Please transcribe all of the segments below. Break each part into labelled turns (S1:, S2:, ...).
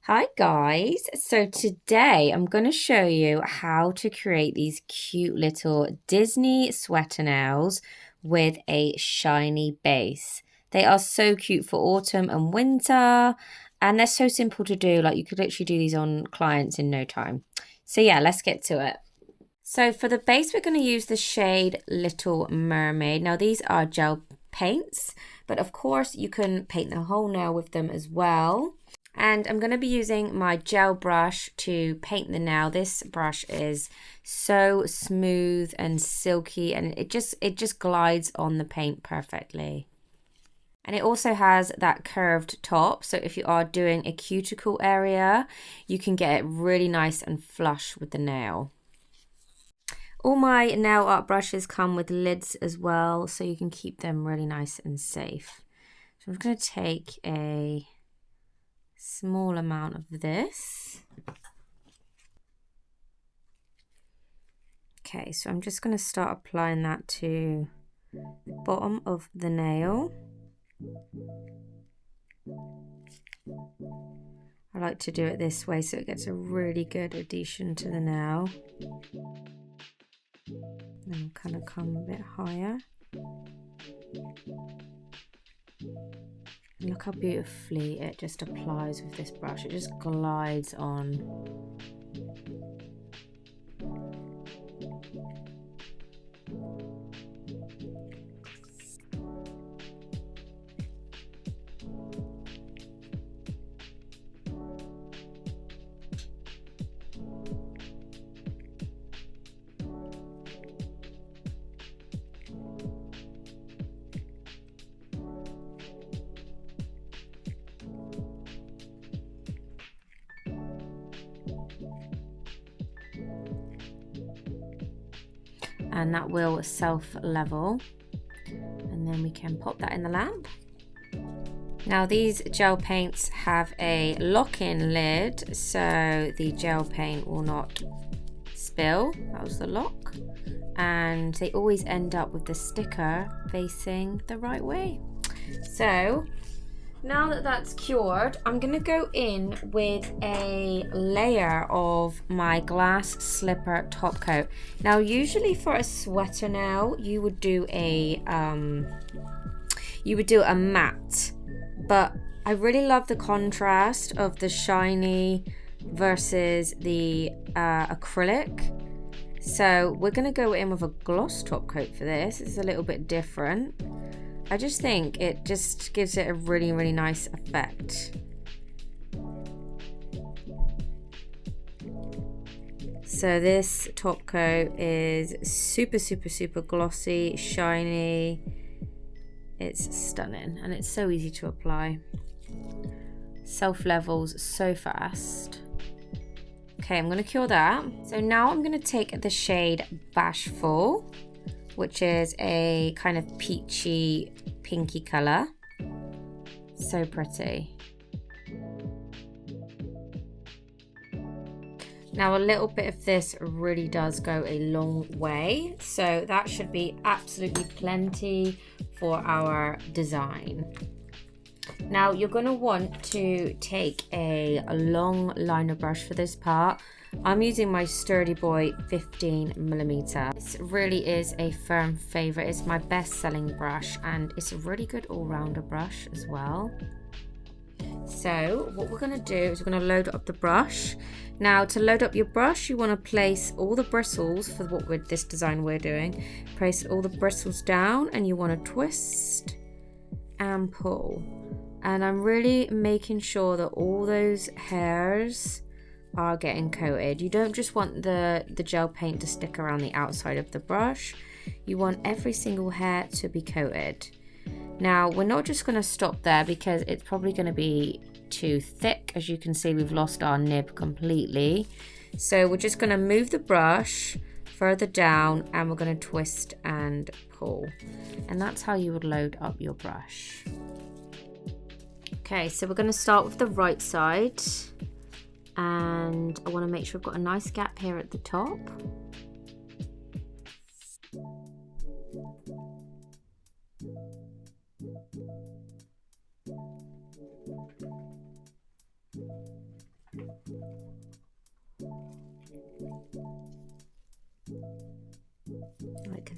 S1: Hi guys, so today I'm going to show you how to create these cute little Disney sweater nails with a shiny base. They are so cute for autumn and winter and they're so simple to do, like you could literally do these on clients in no time. So yeah, let's get to it. So for the base we're going to use the shade Little Mermaid. Now these are gel paints, but of course you can paint the whole nail with them as well. And I'm going to be using my gel brush to paint the nail. This brush is so smooth and silky and it just glides on the paint perfectly. And it also has that curved top, so if you are doing a cuticle area, you can get it really nice and flush with the nail. All my nail art brushes come with lids as well, so you can keep them really nice and safe. So I'm just going to take a small amount of this. Okay, so I'm just going to start applying that to the bottom of the nail. I like to do it this way so it gets a really good adhesion to the nail. Then I'll kind of come a bit higher. Look how beautifully it just applies with this brush. It just glides on. And that will self-level, and then we can pop that in the lamp. Now these gel paints have a lock-in lid, so the gel paint will not spill. That was the lock. And they always end up with the sticker facing the right way. So now that that's cured, I'm going to go in with a layer of my glass slipper top coat. Now, usually for a sweater nail, you would do a matte, but I really love the contrast of the shiny versus the acrylic. So we're going to go in with a gloss top coat for this. It's a little bit different. I just think it just gives it a really, really nice effect. So this top coat is super, super, super glossy, shiny. It's stunning and it's so easy to apply. Self-levels so fast. Okay, I'm going to cure that. So now I'm going to take the shade Bashful, which is a kind of peachy, pinky color. So pretty. Now a little bit of this really does go a long way, so that should be absolutely plenty for our design. Now you're going to want to take a long liner brush for this part. I'm using my Sturdy Boy 15mm. This really is a firm favorite. It's my best selling brush and it's a really good all-rounder brush as well. So what we're going to do is we're going to load up the brush. Now to load up your brush, you want to place all the bristles for this design we're doing. Place all the bristles down and you want to twist and pull. And I'm really making sure that all those hairs are getting coated. You don't just want the gel paint to stick around the outside of the brush. You want every single hair to be coated. Now we're not just going to stop there because it's probably going to be too thick. As you can see, we've lost our nib completely. So we're just going to move the brush further down and we're going to twist and pull. And that's how you would load up your brush. Okay, so we're going to start with the right side. And I want to make sure I've got a nice gap here at the top.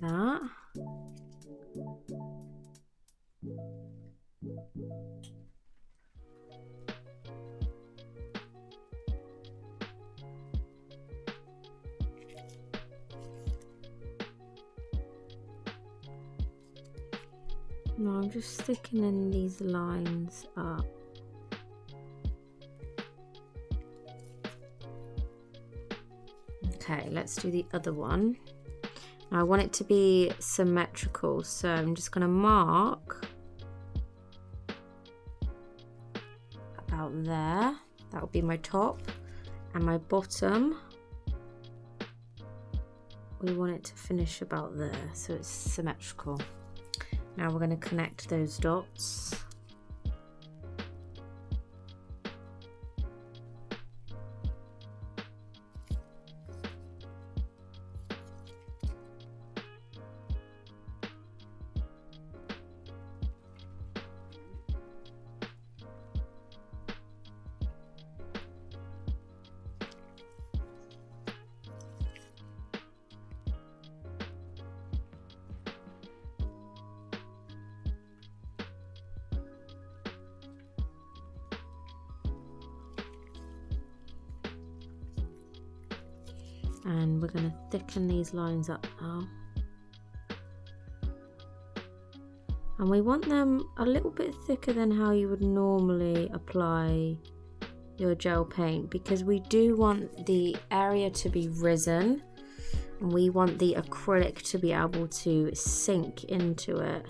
S1: like that. Now I'm just thickening these lines up. Okay, let's do the other one. Now I want it to be symmetrical, so I'm just going to mark about there. That will be my top, and my bottom, we want it to finish about there, so it's symmetrical. Now we're going to connect those dots. And we're going to thicken these lines up now. And we want them a little bit thicker than how you would normally apply your gel paint, because we do want the area to be risen and we want the acrylic to be able to sink into it.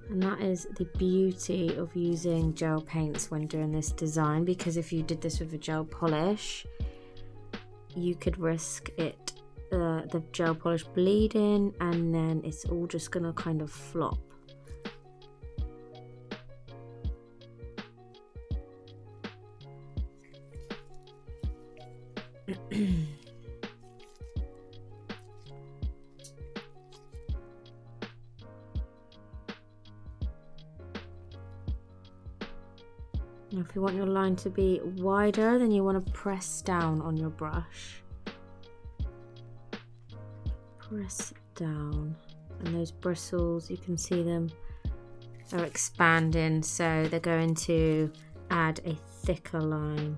S1: And that is the beauty of using gel paints when doing this design, because if you did this with a gel polish, you could risk it, the gel polish bleeding, and then it's all just gonna kind of flop. Now if you want your line to be wider, then you want to press down on your brush. Press down, and those bristles, you can see them, are expanding, so they're going to add a thicker line.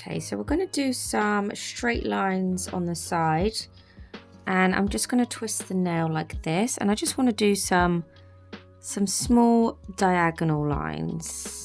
S1: Okay, so we're going to do some straight lines on the side, and I'm just going to twist the nail like this, and I just want to do some small diagonal lines.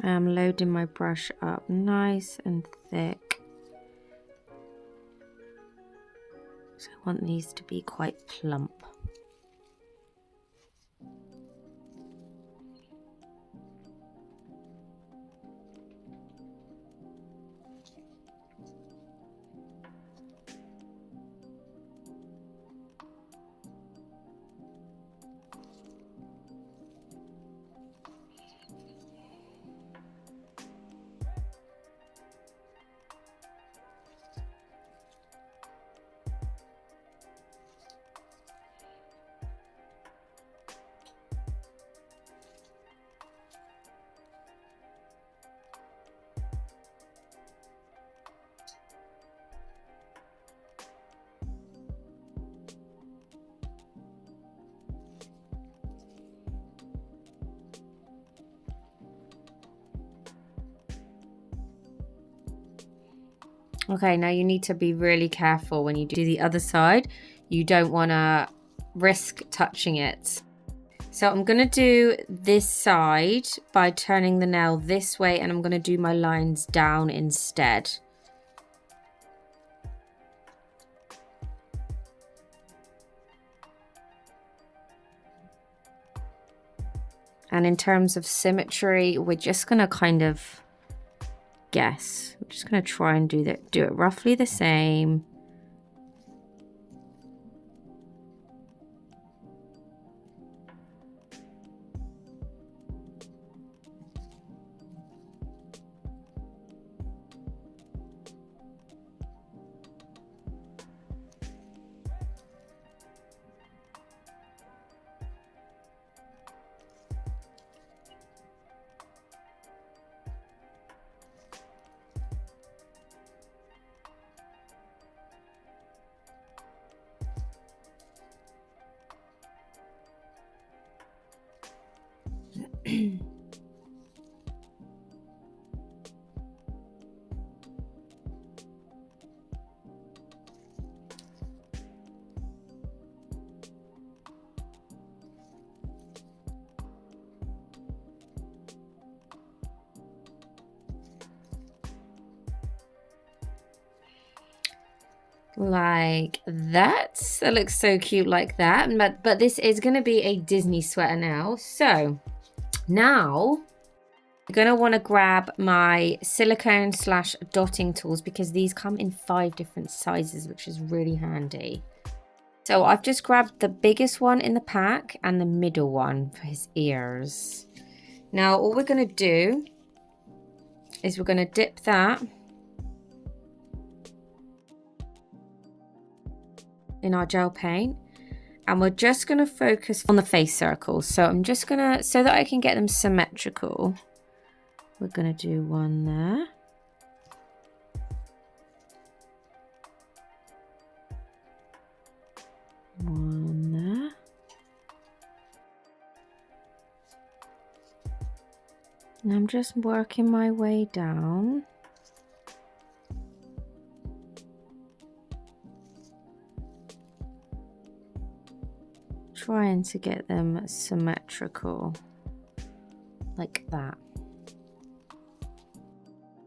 S1: I'm loading my brush up nice and thick. So I want these to be quite plump. Okay, now you need to be really careful when you do the other side. You don't want to risk touching it. So I'm going to do this side by turning the nail this way, and I'm going to do my lines down instead. And in terms of symmetry, we're just going to kind of guess. We're just going to try and do it roughly the same. Like that. That looks so cute like that. But this is going to be a Disney sweater now. So now you're going to want to grab my silicone / dotting tools, because these come in 5 different sizes, which is really handy. So I've just grabbed the biggest one in the pack and the middle one for his ears. Now all we're going to do is we're going to dip that in our gel paint, and we're just going to focus on the face circles. So I'm just going to, so that I can get them symmetrical, we're going to do one there. One there. And I'm just working my way down. Trying to get them symmetrical like that.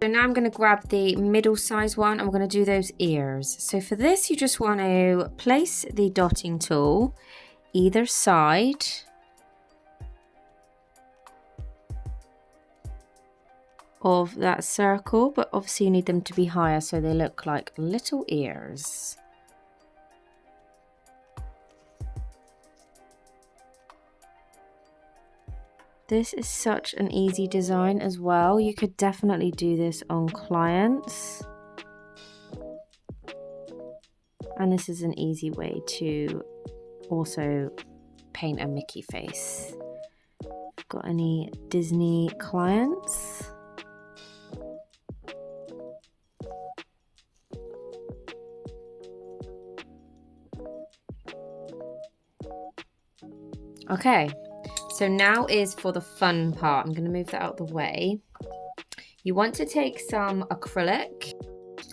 S1: So now I'm going to grab the middle size one and we're going to do those ears. So for this, you just want to place the dotting tool either side of that circle, but obviously you need them to be higher so they look like little ears. This is such an easy design as well. You could definitely do this on clients. And this is an easy way to also paint a Mickey face. Got any Disney clients? Okay. So now is for the fun part. I'm going to move that out the way. You want to take some acrylic.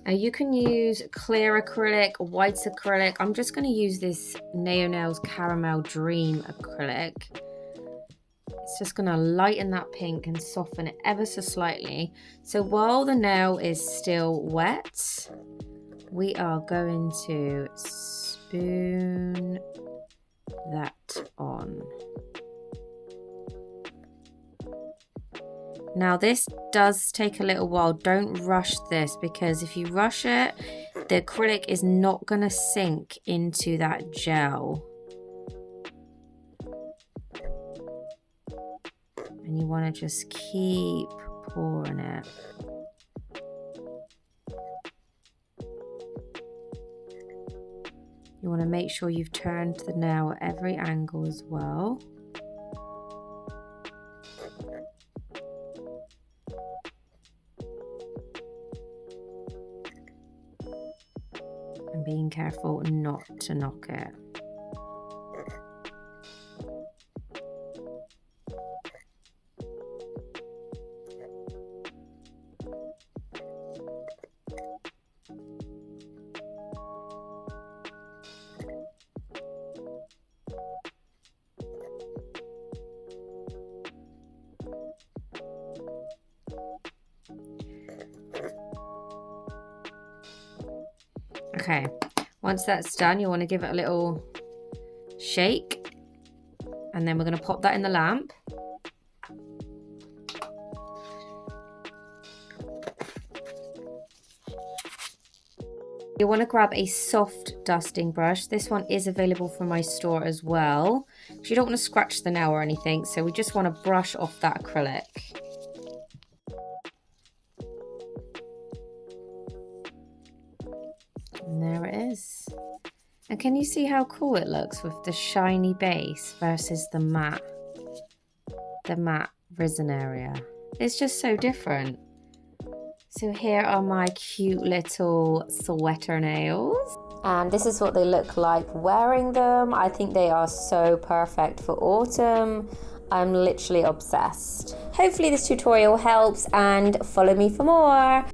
S1: You can use clear acrylic, white acrylic. I'm just going to use this Nails Caramel Dream acrylic. It's just going to lighten that pink and soften it ever so slightly. So while the nail is still wet, we are going to spoon that on. Now this does take a little while. Don't rush this, because if you rush it, the acrylic is not going to sink into that gel. And you want to just keep pouring it. You want to make sure you've turned the nail at every angle as well. And being careful not to knock it. Okay, once that's done, you want to give it a little shake, and then we're going to pop that in the lamp. You want to grab a soft dusting brush. This one is available from my store as well. You don't want to scratch the nail or anything, so we just want to brush off that acrylic. And there it is. And can you see how cool it looks with the shiny base versus the matte resin area? It's just so different. So here are my cute little sweater nails. And this is what they look like wearing them. I think they are so perfect for autumn. I'm literally obsessed. Hopefully this tutorial helps, and follow me for more.